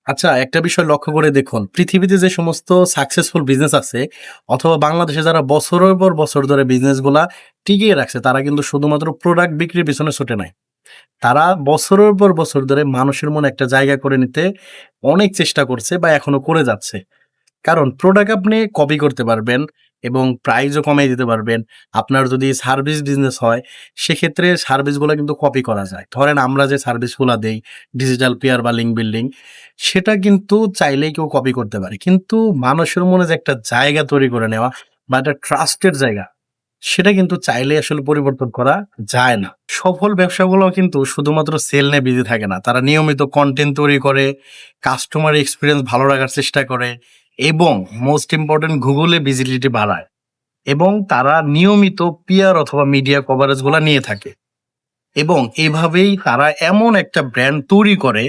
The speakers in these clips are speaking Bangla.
আচ্ছা, একটা বিষয় লক্ষ্য করে দেখুন, পৃথিবীতে যে সমস্ত সাকসেসফুল বিজনেস আছে অথবা বাংলাদেশে যারা বছরের পর বছর ধরে বিজনেসগুলা টিকিয়ে রাখছে, তারা কিন্তু শুধুমাত্র প্রোডাক্ট বিক্রির পিছনে ছুটে নাই। তারা বছরের পর বছর ধরে মানুষের মনে একটা জায়গা করে নিতে অনেক চেষ্টা করছে বা এখনো করে যাচ্ছে। কারণ প্রোডাক্ট আপনি কপি করতে পারবেন এবং প্রাইসও কমিয়ে দিতে পারবেন। আপনার যদি সার্ভিস বিজনেস হয়, সেক্ষেত্রে সার্ভিসগুলা কিন্তু কপি করা যায়। ধরেন আমরা যে সার্ভিসগুলা দেই, ডিজিটাল পেয়ার বা লিঙ্ক বিল্ডিং, সেটা কিন্তু চাইলেই কেউ কপি করতে পারে। কিন্তু মানুষের মনে যে একটা জায়গা তৈরি করে নেওয়া বা একটা ট্রাস্টের জায়গা, সেটা কিন্তু চাইলেই আসলে পরিবর্তন করা যায় না। সফল ব্যবসাগুলো কিন্তু শুধুমাত্র সেল নিয়ে বিজি থাকে না। তারা নিয়মিত কনটেন্ট তৈরি করে, কাস্টমার এক্সপেরিয়েন্স ভালো রাখার চেষ্টা করে এবং মোস্ট ইম্পোর্টেন্ট গুগলে ভিজিবিলিটি বাড়ায় এবং তারা নিয়মিত পিআর অথবা মিডিয়া কভারেজ গুলা নিয়ে থাকে এবং এভাবেই তারা এমন একটা ব্র্যান্ড তৈরি করে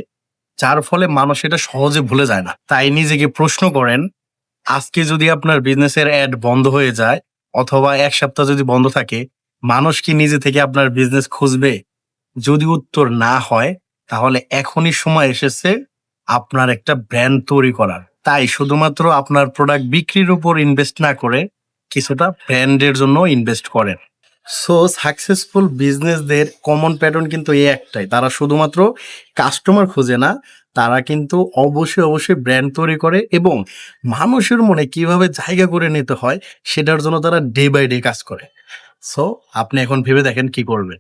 যার ফলে মানুষ এটা সহজে ভুলে যায় না। তাই নিজেকে প্রশ্ন করেন, আজকে যদি আপনার বিজনেসের অ্যাড বন্ধ হয়ে যায় অথবা ১ সপ্তাহ যদি বন্ধ থাকে, মানুষ কি নিজে থেকে আপনার বিজনেস খুঁজবে? যদি উত্তর না হয়, তাহলে এখনই সময় এসেছে আপনার একটা ব্র্যান্ড তৈরি করার। তাই শুধুমাত্র আপনার প্রোডাক্ট বিক্রির উপর ইনভেস্ট না করে কিছুটা ব্র্যান্ডের জন্য ইনভেস্ট করেন। সো সাকসেসফুল বিজনেসদের কমন প্যাটার্ন কিন্তু এই একটাই। তারা শুধুমাত্র কাস্টমার খুঁজে না, তারা কিন্তু অবশ্যই ব্র্যান্ড তৈরি করে এবং মানুষের মনে কিভাবে জায়গা করে নিতে হয় সেটার জন্য তারা ডে বাই ডে কাজ করে। সো আপনি এখন ভেবে দেখেন কি করবেন।